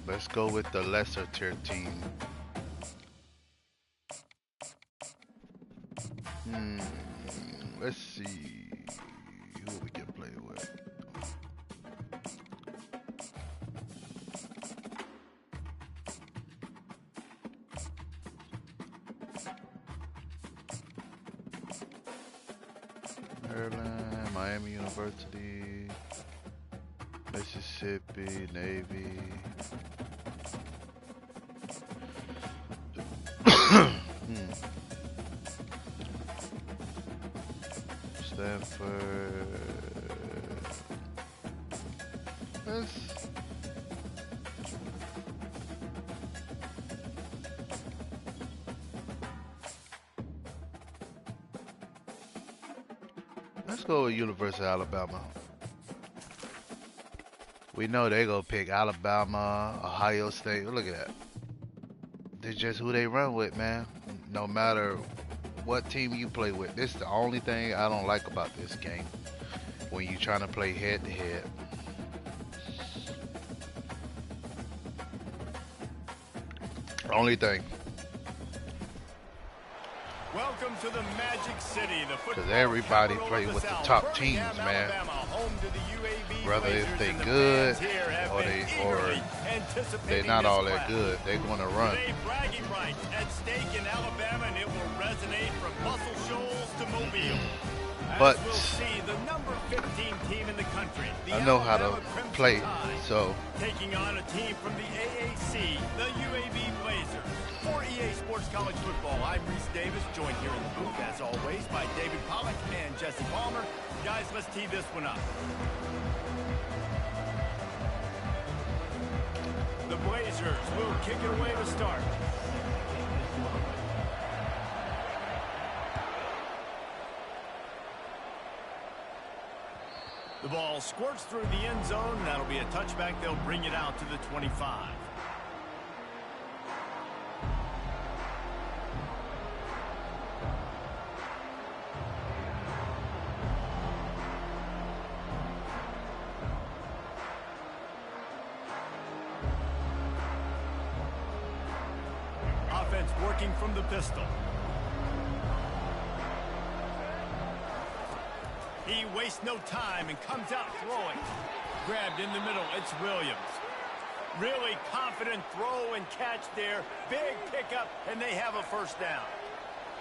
Let's go with the lesser tier team. Hmm. Let's see who we can play with. Maryland, Miami University, Mississippi, Navy. Stanford. Let's go with University of Alabama. We know they gonna pick Alabama, Ohio State. Look at that. They're just who they run with, man. No matter what team you play with. This is the only thing I don't like about this game. When you're trying to play head to head. Only thing. Welcome to the Magic City. Because everybody play with the top teams, man. Whether if they good or they're not all that good, they're going to run. Bragging rights at stake in Alabama, and it will resonate from Muscle Shoals to Mobile. But we'll see the number 15 team in the country. I know how to play, so taking on a team from the AAC, the UAB Blazers. For EA Sports College Football, I'm Reese Davis, joined here in the booth, as always, by David Pollack and Jesse Palmer. Guys, let's tee this one up. The Blazers will kick it away to start. The ball squirts through the end zone. That'll be a touchback. They'll bring it out to the 25. Offense working from the pistol. He wastes no time and comes out throwing. Grabbed in the middle, it's Williams. Really confident throw and catch there. Big pickup, and they have a first down.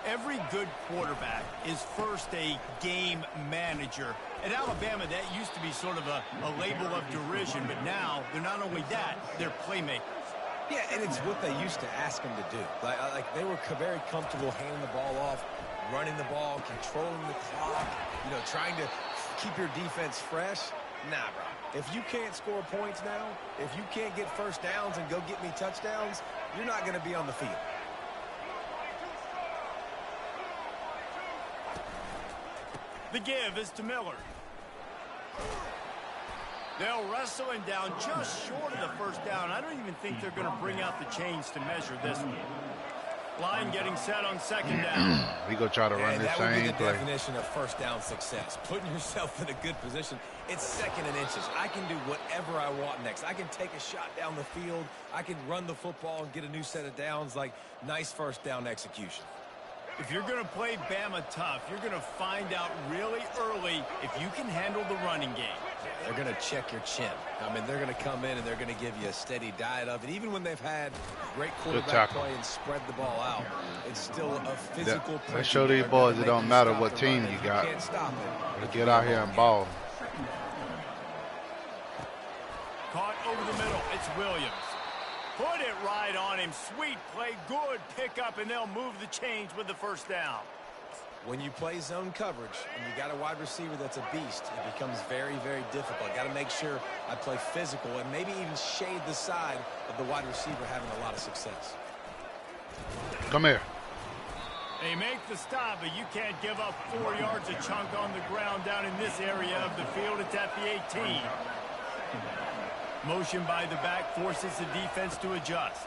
Every good quarterback is first a game manager. At Alabama, that used to be sort of a label of derision, but now they're not only that, they're playmakers. Yeah, and it's what they used to ask them to do. Like they were very comfortable handing the ball off, running the ball, controlling the clock, trying to keep your defense fresh. Nah, bro. If you can't score points now, if you can't get first downs and go get me touchdowns, you're not going to be on the field. The give is to Miller. They'll wrestle him down just short of the first down. I don't even think they're going to bring out the chains to measure this one. Line getting set on second down. We go try to run this same play. That would be the play. definition of first down success. Putting yourself in a good position. It's second and inches. I can do whatever I want next. I can take a shot down the field. I can run the football and get a new set of downs. Like, nice first down execution. If you're going to play Bama tough, you're going to find out really early if you can handle the running game. They're going to check your chin. I mean, they're going to come in and they're going to give you a steady diet of it. Even when they've had great quarterback play and spread the ball out, it's still a physical play. Let's show these boys it don't matter what team you got. Can't stop it. Let's get out here and ball. Caught over the middle. It's Williams. Put it right on him. Sweet play. Good pickup, and they'll move the chains with the first down. When you play zone coverage and you got a wide receiver that's a beast, it becomes very, very difficult. Got to make sure I play physical and maybe even shade the side of the wide receiver having a lot of success. Come here. They make the stop, but you can't give up 4 yards a chunk on the ground down in this area of the field. It's at the 18. Motion by the back forces the defense to adjust.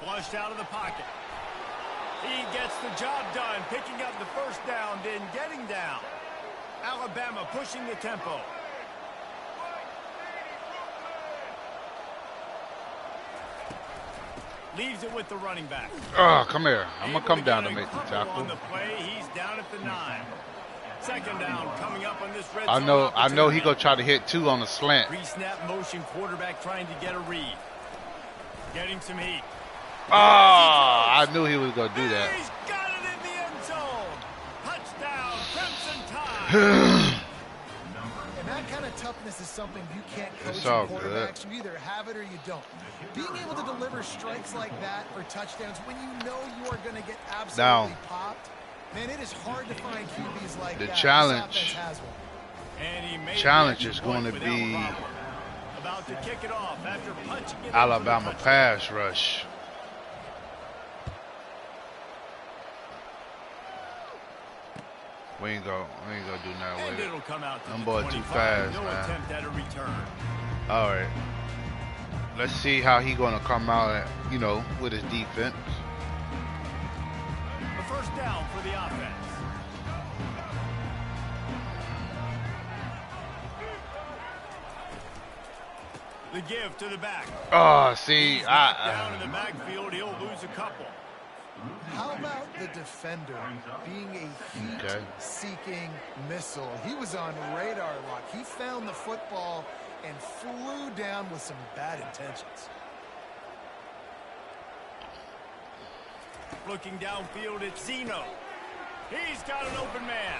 Flushed out of the pocket. He gets the job done, picking up the first down, then getting down. Alabama pushing the tempo. Leaves it with the running back. Oh, come here. I'm going to come down to make the tackle. On the play, he's down at the 9. Second down coming up on this red I know he going to try to hit 2 on the slant. Pre-snap motion, quarterback trying to get a read. Getting some heat. Oh, I knew he was going to do that. He's got it in the end zone. Touchdown, Crimson Tide. And that kind of toughness is something you can't coach It's all in quarterbacks. good. You either have it or you don't. Being able to deliver strikes like that for touchdowns when you know you are going to get absolutely popped, man, it is hard to find QBs like that. The challenge is going to be about to kick it off after punching it Alabama pass rush. We ain't gonna do nothing with it. It'll come out to Them the boys too 25. fast, No man. attempt at a return. All right. Let's see how he gonna come out, with his defense. A first down for the offense. The give to the back. Oh, see, Down in the backfield, he'll lose a couple. How about the defender being a heat-seeking missile? He was on radar lock. He found the football and flew down with some bad intentions. Looking downfield at Zeno. He's got an open man.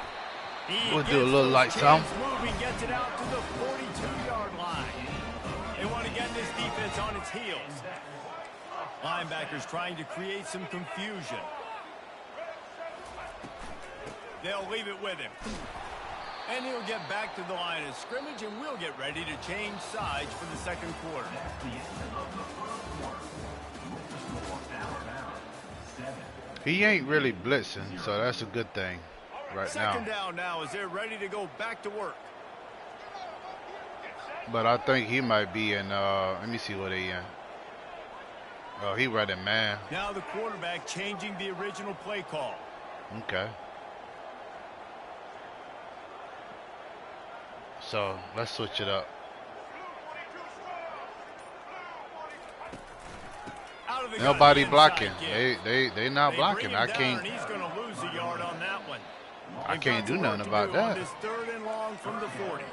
We'll do a little like some. Moving, gets it out to the 42-yard line. They want to get this defense on its heels. Linebackers trying to create some confusion. They'll leave it with him. And he'll get back to the line of scrimmage, and we'll get ready to change sides for the second quarter. He ain't really blitzing, so that's a good thing right Second now. down now as they're ready to go back to work. But I think he might be in, let me see what he in. Oh, he running man. Now the quarterback changing the original play call. Okay. So let's switch it up. Out of the Nobody gun, blocking. inside give. They not They blocking. bring I him down, can't. and he's going to lose a yard on that one. I They've can't got do some nothing work to about do on that. this third and long from the 40.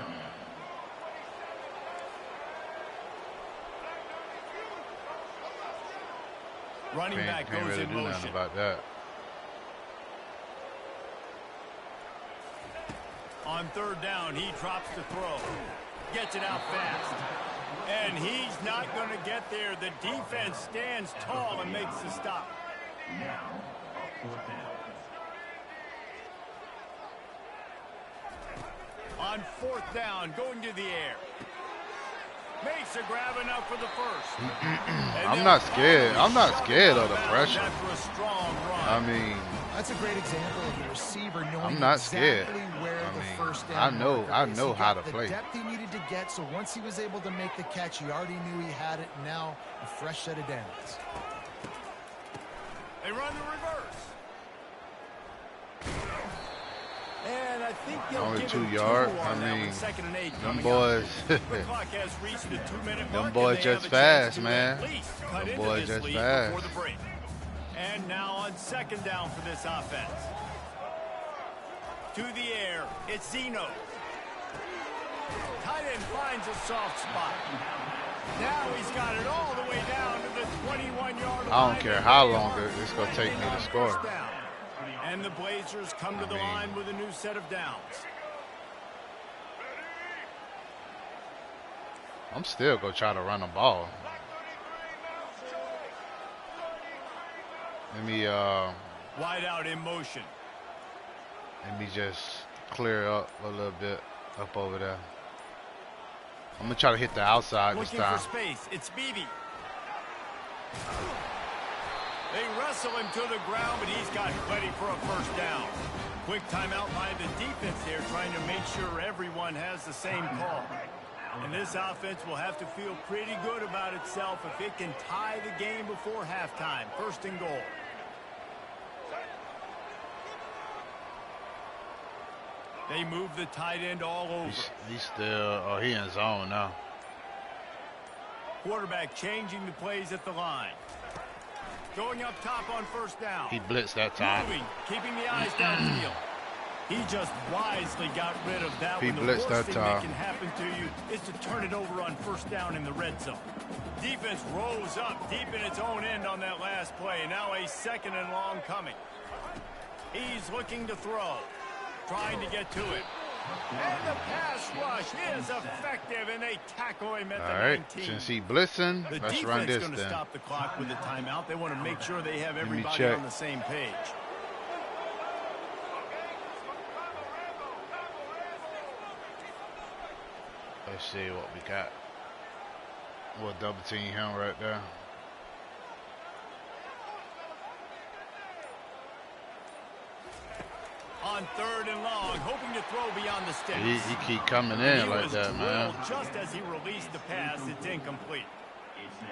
Running back Can't goes really in do motion. nothing about that. On third down, he drops the throw. Gets it out fast. And he's not going to get there. The defense stands tall and makes the stop. On fourth down, going to the air. Makes a grab enough for the first. I'm not scared. I'm not scared of the pressure. After a strong run. I mean, That's a great example of the receiver knowing I'm not exactly scared. where I the mean, first down I know marker is. He how got to play. the depth he needed to get, so once he was able to make the catch, he already knew he had it. Now a fresh set of downs. They run the reverse. And I think they'll Only give 2 him yards. 2 I on that mean, one. Second and 8 them coming boys, up. The clock has reached the 2-minute mark, them boys and they just have a chance fast, to man. at least cut Them into boys this just lead fast. before the break. And now on second down for this offense. To the air, it's Zeno. Tight end finds a soft spot. Now he's got it all the way down to the 21-yard line. I don't care how long it's gonna take me to score. First down. And the Blazers come to the line with a new set of downs. I'm still gonna try to run the ball. Wide out in motion. Let me just clear up a little bit up over there. I'm gonna try to hit the outside this Looking time. for space. It's Beebe. They wrestle him to the ground, but he's got plenty for a first down. Quick timeout by the defense there, trying to make sure everyone has the same call. And this offense will have to feel pretty good about itself if it can tie the game before halftime. First and goal. They move the tight end all over. He's still, he in zone now. Quarterback changing the plays at the line. Going up top on first down. He blitzed that time. Moving, keeping the eyes downfield. He just wisely got rid of that one. The worst thing that can happen to you is to turn it over on first down in the red zone. Defense rose up deep in its own end on that last play. Now a 2nd and long coming. He's looking to throw. Trying to get to it. And the pass rush is effective, and they tackle him at the 19. All right, since he blitzing, let's run this then. The defense is going to stop the clock with a timeout. They want to make sure they have everybody on the same page. Let's see what we got. We'll double team him right there. On 3rd and long, hoping to throw beyond the sticks. He keep coming in like that, man. Just as he released the pass, it's incomplete.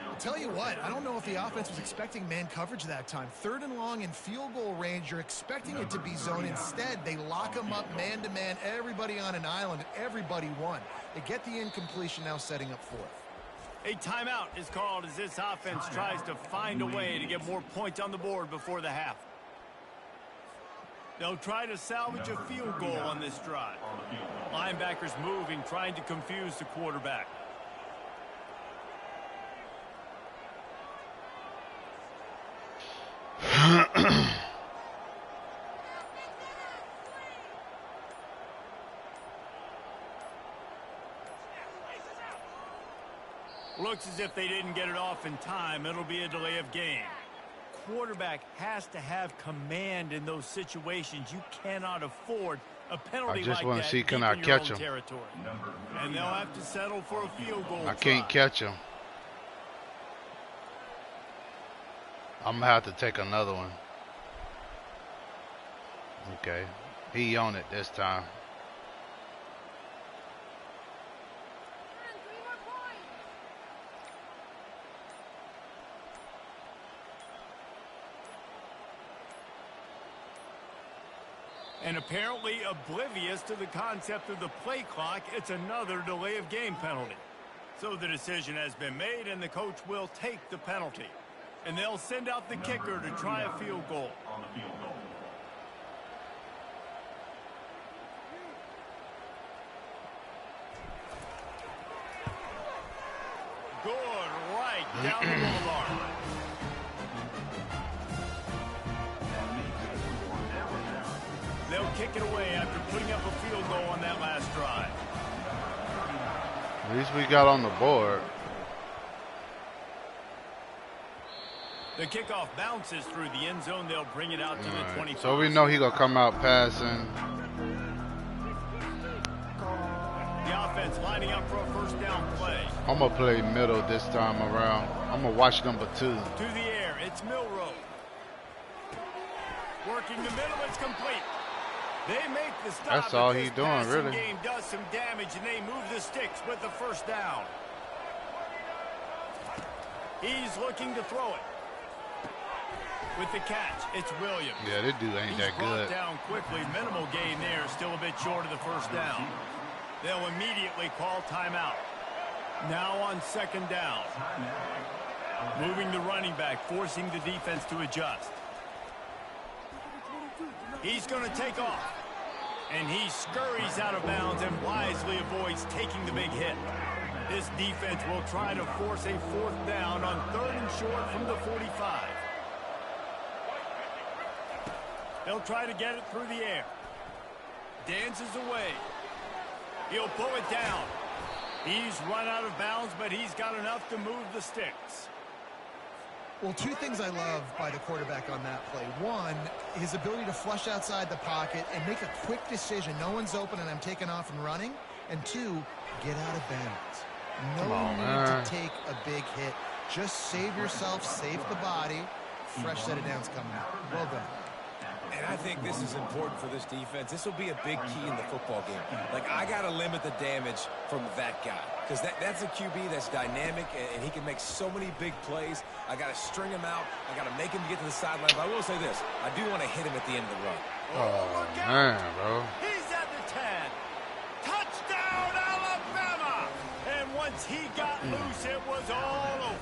I'll tell you what, I don't know if the offense was expecting man coverage that time. 3rd and long in field goal range, you're expecting it to be zone. Instead, they lock them up man-to-man, everybody on an island, everybody won. They get the incompletion, now setting up 4th. A timeout is called as this offense tries to find a way to get more points on the board before the half. They'll try to salvage a field goal on this drive. Linebackers moving, trying to confuse the quarterback. Looks as if they didn't get it off in time. It'll be a delay of game. Quarterback has to have command in those situations. You cannot afford a penalty like that. I just want to see, can I catch him? And they'll have to settle for a field goal. I can't catch him. I'm going to have to take another one. Okay. He on it this time. And apparently oblivious to the concept of the play clock, it's another delay of game penalty. So the decision has been made, and the coach will take the penalty. And they'll send out the kicker to try a field goal. Good, right down the boulevard. They'll kick it away after putting up a field goal on that last drive. At least we got on the board. The kickoff bounces through the end zone. They'll bring it out to the 25. So we know he's going to come out passing. The offense lining up for a first down play. I'm going to play middle this time around. I'm going to watch number 2. To the air, it's Milroe. Working the middle, it's complete. They make the stop. That's all he's doing, really. Game does some damage, and they move the sticks with the first down. He's looking to throw it. With the catch, it's Williams. Yeah, this dude ain't that good. He's brought down quickly. Minimal gain there. Still a bit short of the first down. They'll immediately call timeout. Now on 2nd down. Moving the running back, forcing the defense to adjust. He's going to take off. And he scurries out of bounds and wisely avoids taking the big hit. This defense will try to force a 4th down on 3rd and short from the 45. They'll try to get it through the air. Dances away. He'll pull it down. He's run out of bounds, but he's got enough to move the sticks. Well, 2 things I love by the quarterback on that play. 1, his ability to flush outside the pocket and make a quick decision. No one's open and I'm taking off and running. And 2, get out of bounds. No need to take a big hit. Just save yourself, save the body. Fresh set of downs coming out. Well done. And I think this is important for this defense. This will be a big key in the football game. Like, I got to limit the damage from that guy. Because that's a QB that's dynamic, and he can make so many big plays. I got to string him out. I got to make him get to the sideline. But I will say this. I do want to hit him at the end of the run. Oh, man, bro. He's at the 10. Touchdown, Alabama! And once he got loose, it was all over.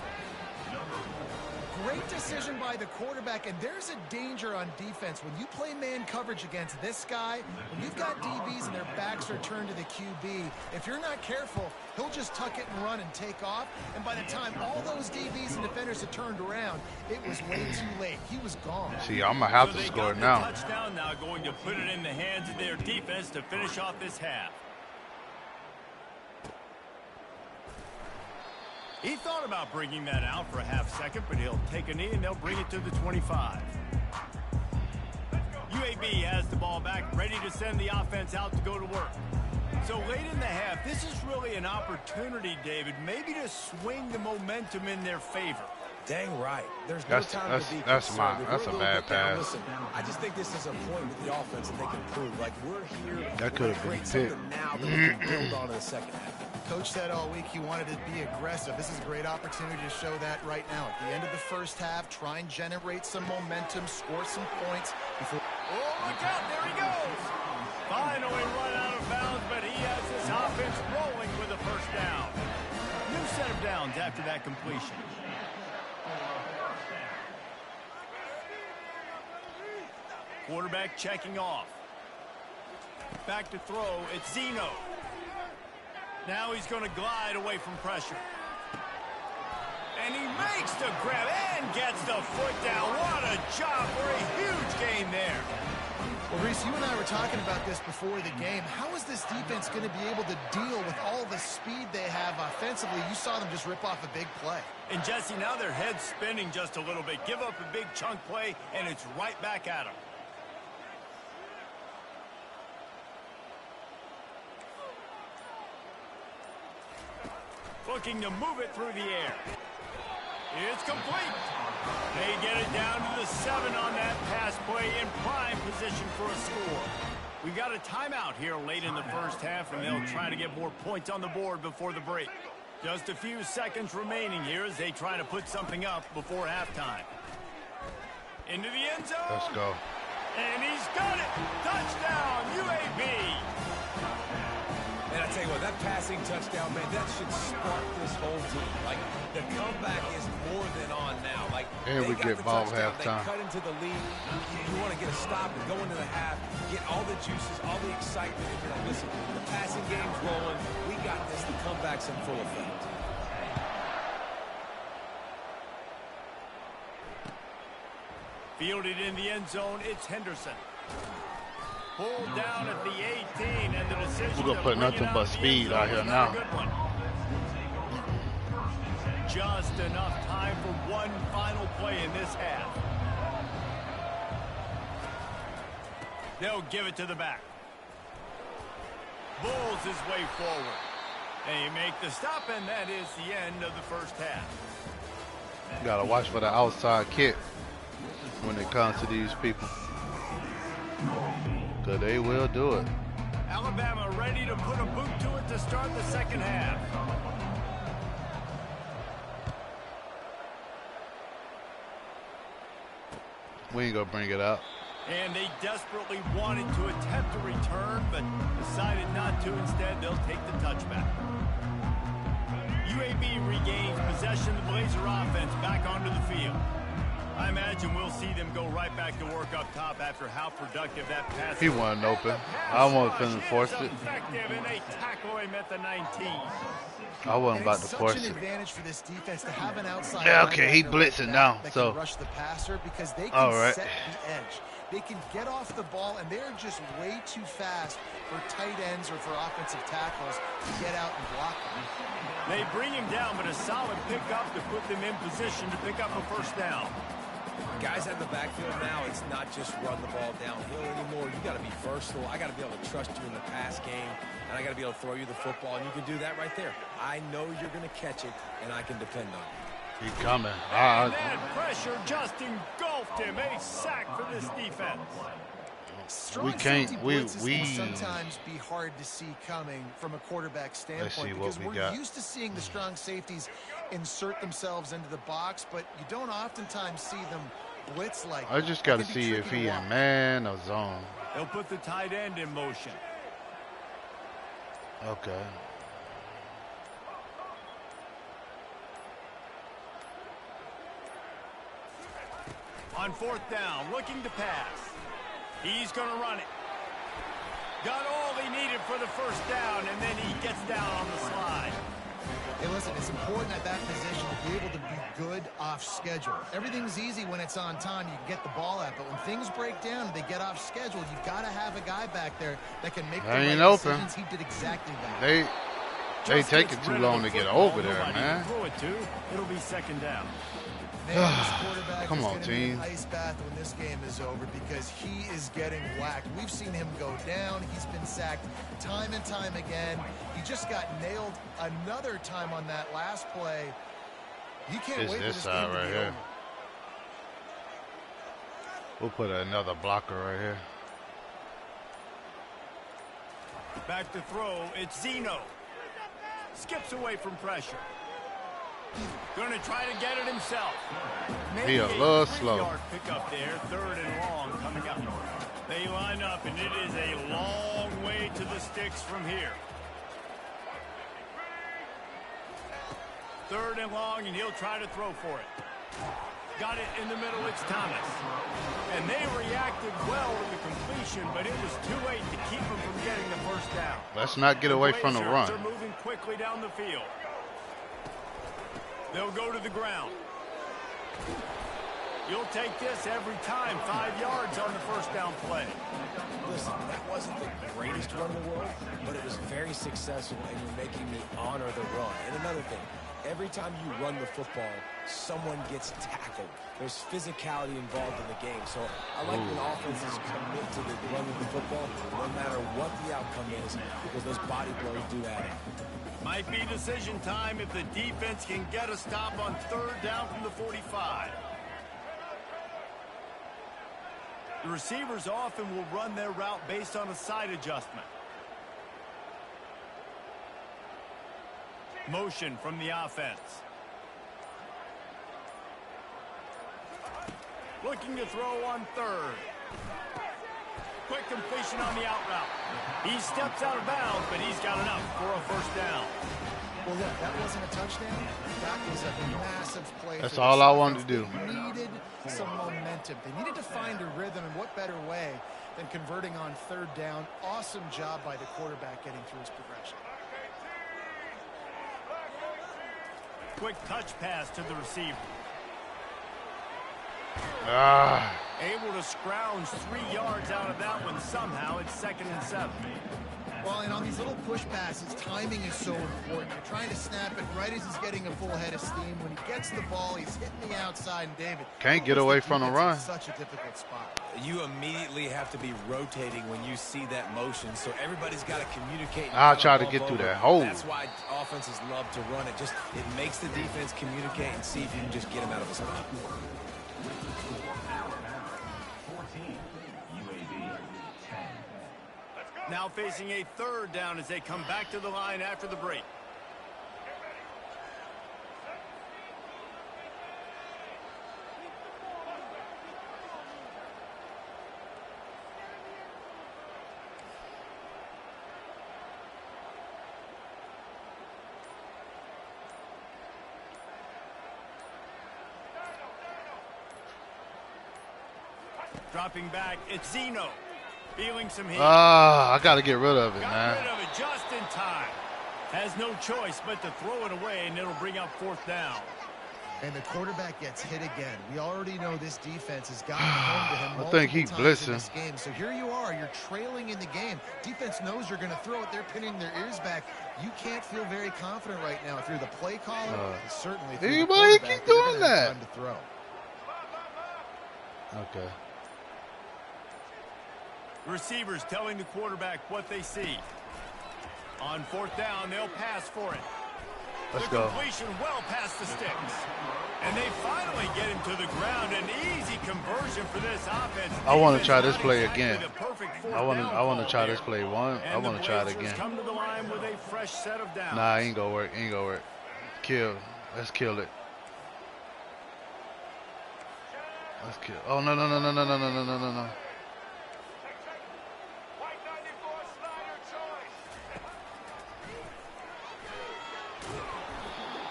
Great decision by the quarterback, and there's a danger on defense. When you play man coverage against this guy, when you've got DBs and their backs are turned to the QB, if you're not careful, he'll just tuck it and run and take off, and by the time all those DBs and defenders had turned around, it was way too late. He was gone. See, I'm going to have to score now. Touchdown now, going to put it in the hands of their defense to finish off this half. He thought about bringing that out for a half second, but he'll take a knee and they'll bring it to the 25. UAB has the ball back, ready to send the offense out to go to work. So late in the half, this is really an opportunity, David, maybe to swing the momentum in their favor. Dang right. There's no time to be that's concerned. a bad pass. Listen, I just think this is a point with the offense that they can prove. Like, we're here. That could have been something now that we can build on in the second half. Coach said all week he wanted to be aggressive. This is a great opportunity to show that right now. At the end of the first half, try and generate some momentum, score some points before. Oh, look out. There he goes. Finally run out of bounds, but he has this offense rolling with a first down. New set of downs after that completion. Quarterback checking off. Back to throw. It's Zeno. Now he's going to glide away from pressure. And he makes the grab and gets the foot down. What a job for a huge gain there. Well, Reese, you and I were talking about this before the game. How is this defense going to be able to deal with all the speed they have offensively? You saw them just rip off a big play. And Jesse, now their head's spinning just a little bit. Give up a big chunk play, and it's right back at them. Looking to move it through the air. It's complete. They get it down to the 7 on that pass play in prime position for a score. We've got a timeout here late in the first half, and they'll try to get more points on the board before the break. Just a few seconds remaining here as they try to put something up before halftime. Into the end zone. Let's go. And he's got it. Touchdown, UAB. And I tell you what, that passing touchdown, man, that should spark this whole team. Like, the comeback is more than on now. Like, and we get ball halftime. They cut into the lead. You want to get a stop and go into the half, get all the juices, all the excitement. And you're like, listen, the passing game's rolling. We got this. The comeback's in full effect. Fielded in the end zone, it's Henderson. Pulled down at the 18, and the decision. We're gonna put nothing but speed out here now. Just enough time for one final play in this half. They'll give it to the back. Bulls his way forward. They make the stop, and that is the end of the first half. Gotta watch for the outside kick when it comes to these people. So they will do it. Alabama ready to put a boot to it to start the second half. We ain't gonna bring it up. And they desperately wanted to attempt a return, but decided not to. Instead, they'll take the touchback. UAB regains possession of the Blazer offense back onto the field. I imagine we'll see them go right back to work up top after how productive that pass. He wasn't open. I wasn't finna force it. Effective, and they tackle him at the 19. I wasn't about to force it. It's such an advantage for this defense to have an outside. Yeah, okay, he blitzing now, that so can rush the passer because they can set the edge. They can get off the ball, and they're just way too fast for tight ends or for offensive tackles to get out and block them. They bring him down, but a solid pickup to put them in position to pick up a first down. Guys out in the backfield now, it's not just run the ball downhill anymore. You got to be versatile. I got to be able to trust you in the pass game, and I got to be able to throw you the football, and you can do that right there. I know you're going to catch it, and I can depend on it. He's coming. And that pressure just engulfed him. A sack for this defense. Strong safety blitzes can sometimes be hard to see coming from a quarterback standpoint because we're used to seeing the strong safeties insert themselves into the box, but you don't oftentimes see them blitz like I just got to see if he in man or zone. They'll put the tight end in motion. Okay. On 4th down, looking to pass. He's going to run it. Got all he needed for the first down, and then he gets down on the slide. Hey, listen, it's important at that position to be able to be good off schedule. Everything's easy when it's on time. You can get the ball out, but when things break down and they get off schedule, you've got to have a guy back there that can make the right decisions. He did exactly that. They taking too long to get over there, man. It'll be 2nd down. Man, this quarterback Come is on, going to be team. an ice bath when this game is over because he is getting whacked. We've seen him go down. He's been sacked time and time again. He just got nailed another time on that last play. You can't wait for this game to be over. We'll put another blocker right here. Back to throw, it's Zeno. Skips away from pressure. Going to try to get it himself. He a little slow. 3-yard pickup there, 3rd and long coming up. They line up, and it is a long way to the sticks from here. 3rd and long, and he'll try to throw for it. Got it in the middle, it's Thomas. And they reacted well to the completion, but it was too late to keep them from getting the first down. Let's not get away from the run. They're moving quickly down the field. They'll go to the ground. You'll take this every time. 5 yards on the first down play. Listen, that wasn't the greatest run in the world, but it was very successful, and you're making me honor the run. And another thing, every time you run the football, someone gets tackled. There's physicality involved in the game. So I like when offenses commit to the running the football, no matter what the outcome is, because those body blows do add up. Might be decision time if the defense can get a stop on 3rd down from the 45. The receivers often will run their route based on a side adjustment. Motion from the offense. Looking to throw on 3rd. Quick completion on the out route. He steps out of bounds, but he's got enough for a first down. Well, look, that wasn't a touchdown. That was a massive play. That's all I wanted to do. They needed some momentum. They needed to find a rhythm, and what better way than converting on 3rd down. Awesome job by the quarterback getting through his progression. Quick touch pass to the receiver. Able to scrounge 3 yards out of that one somehow. It's 2nd and 7. Well, and on these little push passes, timing is so important. You're trying to snap it right as he's getting a full head of steam. When he gets the ball, he's hitting the outside, and David can't get away from the run. Such a difficult spot. You immediately have to be rotating when you see that motion, so everybody's got to communicate. I'll try to get through that hole. That's why offenses love to run it. It makes the defense communicate and see if you can just get him out of his spot. Now facing a 3rd down as they come back to the line after the break. Dropping back, it's Zeno. Feeling some heat. I got to get rid of it, Got man. rid of it just in time. Has no choice but to throw it away, and it'll bring up 4th down. And the quarterback gets hit again. We already know this defense has gotten home to him. I think he blitzing. In this game. So here you are. You're trailing in the game. Defense knows you're going to throw it. They're pinning their ears back. You can't feel very confident right now. If you're the play caller, certainly. If you're the quarterback, keep doing that. Time to throw. Okay. Receivers telling the quarterback what they see. On 4th down, they'll pass for it. Let's the go. Completion well past the sticks. And they finally get him to the ground. An easy conversion for this offense. I want to try this play Exactly again. I want to try this play one. I want to try it again. Come to the line with a fresh set of downs. Nah, ain't gonna work. Ain't gonna work. Kill. Let's kill it. Let's kill. Oh no.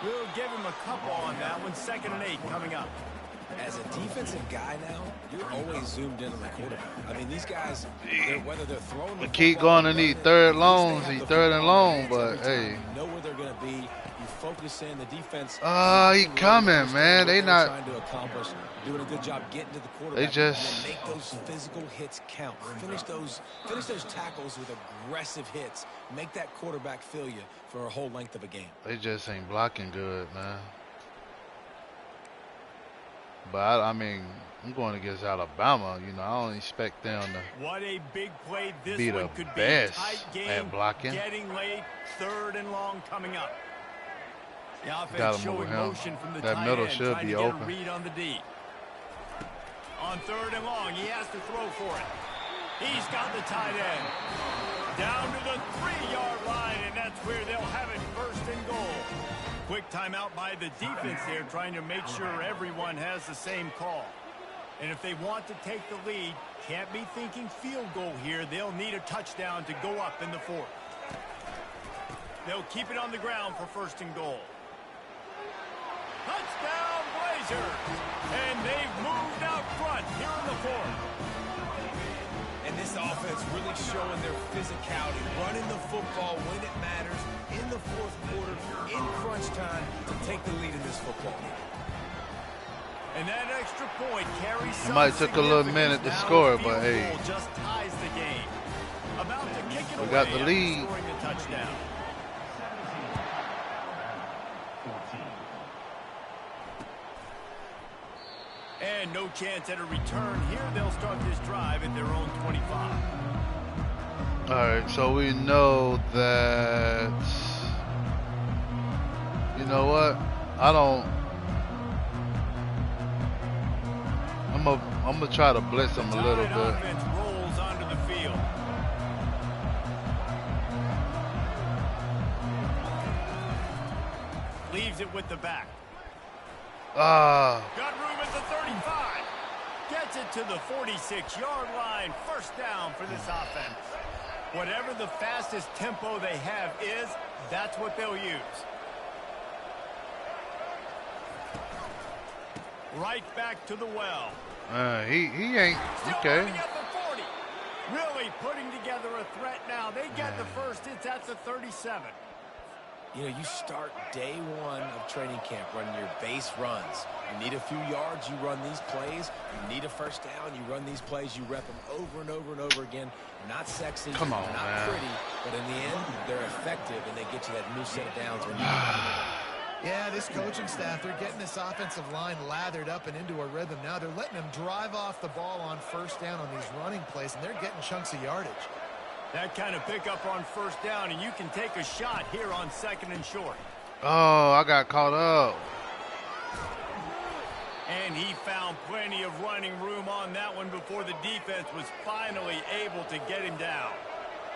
We'll give him a couple on that one. 2nd and 8 coming up. As a defensive guy now, you're always zoomed in on the quarterback. I mean, these guys, whether they're throwing the keep going to need third longs, he third and long, but hey. You know where they're going to be. You focus in the defense. He coming, man. They not trying to accomplish, doing a good job getting to the quarterback. They just and make those physical hits count. Finish those tackles with aggressive hits. Make that quarterback feel you for a whole length of a game. They just ain't blocking good, man. But I mean, I'm going against Alabama. You know, I don't expect them to what a big play this be one the could best be. Tight game, at blocking. Getting late, third and long coming up. The offense Gotta showing move him. motion from the That tight middle end, should trying be to get open. a read on the D. On third and long, he has to throw for it. He's got the tight end down to the 3-yard line, and that's where they'll have it, first and goal. Quick timeout by the defense there, trying to make sure everyone has the same call. And if they want to take the lead, can't be thinking field goal here. They'll need a touchdown to go up in the fourth. They'll keep it on the ground for first and goal. Touchdown Blazers! And they've moved out front here in the fourth. And this offense really showing their physicality, running the football when it matters, in the fourth quarter, in crunch time, to take the lead in this football game. And that extra point carries some It might took a little minute to score, but hey, just ties the game. About to kick it we away got the after lead. scoring the touchdown. And no chance at a return here. They'll start this drive at their own 25. All right, so we know that. You know what? I'm gonna try to blitz them a little bit. Offense rolls onto the field. Leaves it with the back. Got room at the 35. Gets it to the 46-yard line. First down for this offense. Whatever the fastest tempo they have is, that's what they'll use. Right back to the well. He ain't okay. Still at the 40. Really putting together a threat now. They get the first. It's at the 37. You know, you start day one of training camp running your base runs. You need a few yards, you run these plays. You need a first down, you run these plays. You rep them over and over and over again. Not sexy, Come on, not man. pretty, but in the end, they're effective, and they get you that new set of downs when you need them. Yeah, this coaching staff, they're getting this offensive line lathered up and into a rhythm. Now they're letting them drive off the ball on first down on these running plays, and they're getting chunks of yardage. That kind of pickup on first down, and you can take a shot here on second and short. Oh, I got caught up. And he found plenty of running room on that one before the defense was finally able to get him down.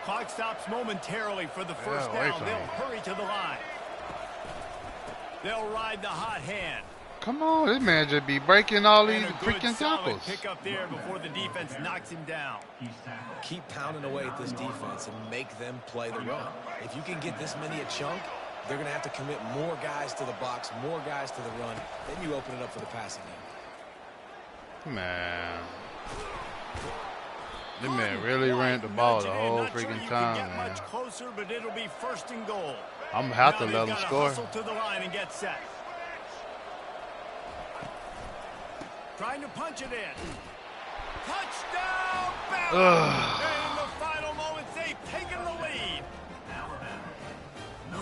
Clock stops momentarily for the first down. They'll hurry to the line. They'll ride the hot hand. Come on, this man just be breaking all these And a good, freaking solid tackles. pick up there before the defense knocks him down. Keep pounding away at this defense and make them play the run. If you can get this many a chunk, they're going to have to commit more guys to the box, more guys to the run. Then you open it up for the passing game. Man. This man really ran the ball the whole freaking time, Get man. much closer, but it'll be first and goal. I'm gonna have to Now let they've him gotta score. hustle to the line and get set. Trying to punch it in. Touchdown, Bama! And in the final moments, they've taken the lead.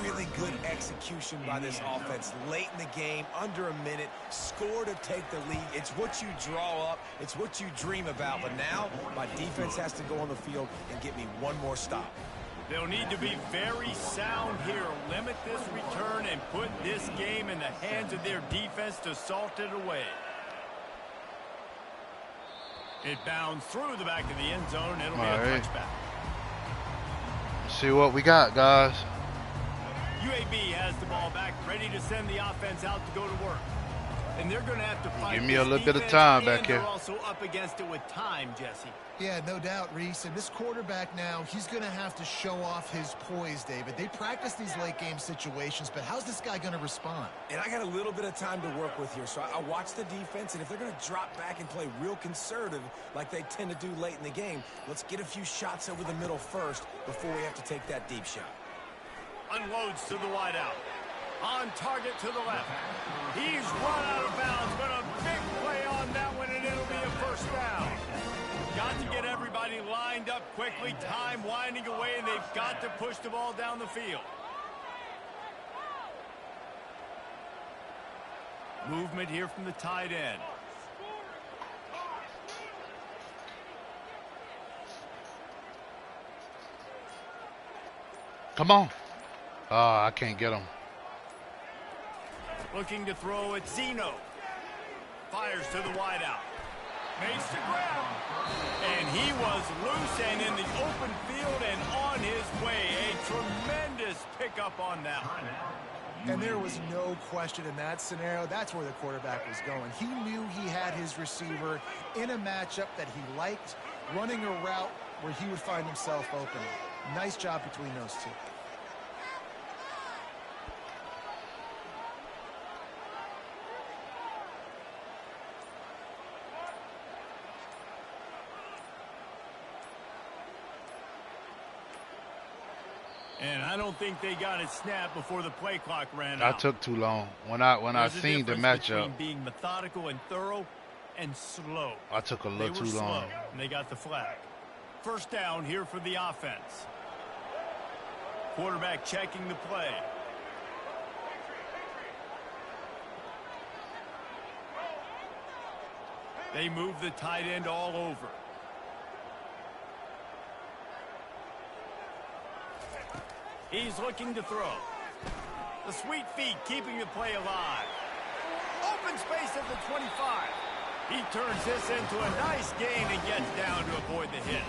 Really good execution by this offense late in the game, under a minute, score to take the lead. It's what you draw up, it's what you dream about, but now my defense has to go on the field and get me one more stop. They'll need to be very sound here, limit this return, and put this game in the hands of their defense to salt it away. It bounds through the back of the end zone. It'll be a touchback. See what we got, guys. UAB has the ball back, ready to send the offense out to go to work. And they're going to have to fight. Give me a little bit of time back here. They're also up against it with time, Jesse. Yeah, no doubt, Reese. And this quarterback now, he's going to have to show off his poise, David. They practice these late-game situations, but how's this guy going to respond? And I got a little bit of time to work with here, so I watch the defense, and if they're going to drop back and play real conservative like they tend to do late in the game, let's get a few shots over the middle first before we have to take that deep shot. Unloads to the wideout. On target to the left. He's run out of bounds, but a big play on that one, and it'll be a first down. Got to get everybody lined up quickly. Time winding away, and they've got to push the ball down the field. Movement here from the tight end. Come on. Oh, I can't get him. Looking to throw at Zeno. Fires to the wideout. Makes the ground. And he was loose and in the open field and on his way. A tremendous pickup on that one. And there was no question in that scenario. That's where the quarterback was going. He knew he had his receiver in a matchup that he liked, running a route where he would find himself open. Nice job between those two. And I don't think they got it snapped before the play clock ran out. I took too long. When I seen the matchup, being methodical and thorough and slow. I took a little too long. And they got the flag. First down here for the offense. Quarterback checking the play. They move the tight end all over. He's looking to throw. The sweet feet keeping the play alive. Open space at the 25. He turns this into a nice gain and gets down to avoid the hit.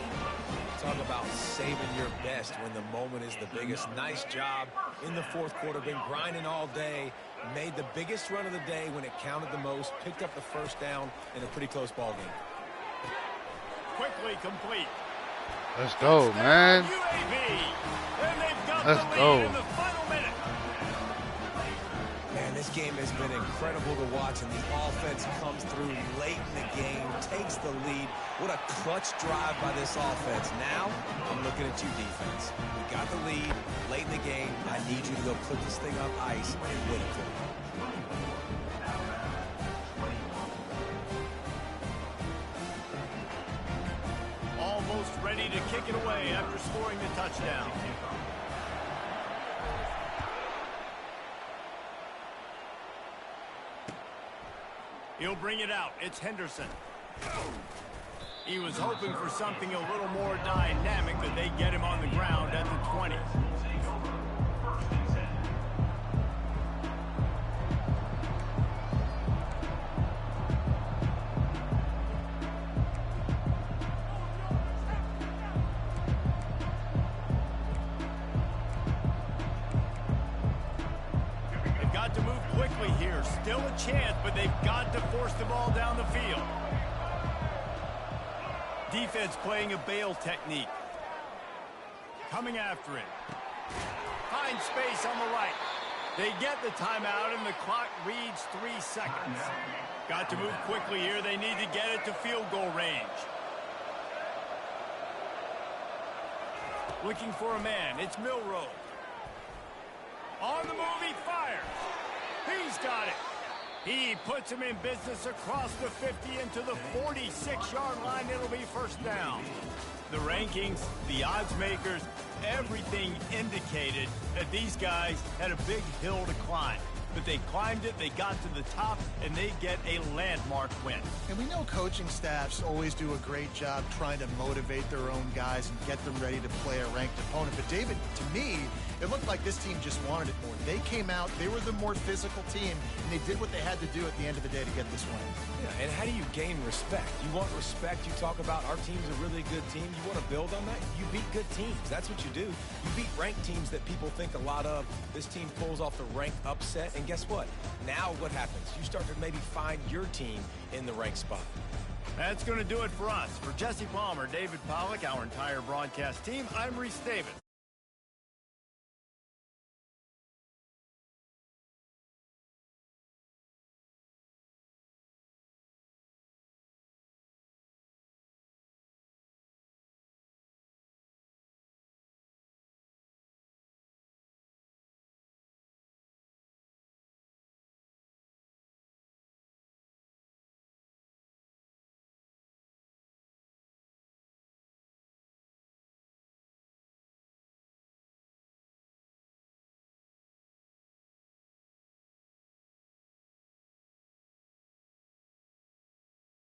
Talk about saving your best when the moment is the biggest. Nice job in the fourth quarter. Been grinding all day. Made the biggest run of the day when it counted the most. Picked up the first down in a pretty close ball game. Quickly complete. Let's go, man. Let's go. In the final minute. Man, this game has been incredible to watch, and the offense comes through late in the game, takes the lead. What a clutch drive by this offense. Now, I'm looking at you, defense. We got the lead late in the game. I need you to go put this thing on ice and win it for me. Almost ready to kick it away after scoring the touchdown. He'll bring it out. It's Henderson. He was hoping for something a little more dynamic, but they get him on the ground at the 20. To move quickly here. Still a chance, but they've got to force the ball down the field. Defense playing a bail technique. Coming after it. Finds space on the right. They get the timeout, and the clock reads 3 seconds. Got to move quickly here. They need to get it to field goal range. Looking for a man. It's Milroe. On the move, he fires. He's got it. He puts him in business across the 50 into the 46-yard line. It'll be first down. The rankings, the odds makers, everything indicated that these guys had a big hill to climb. But they climbed it, they got to the top, and they get a landmark win. And we know coaching staffs always do a great job trying to motivate their own guys and get them ready to play a ranked opponent. But David, to me, it looked like this team just wanted it more. They came out, they were the more physical team, and they did what they had to do at the end of the day to get this win. Yeah, and how do you gain respect? You want respect, you talk about our team's a really good team. You want to build on that? You beat good teams. That's what you you do. You beat ranked teams that people think a lot of. This team pulls off the rank upset, and guess what? Now what happens? You start to maybe find your team in the ranked spot. That's going to do it for us. For Jesse Palmer, David Pollack, our entire broadcast team, I'm Reese Davis.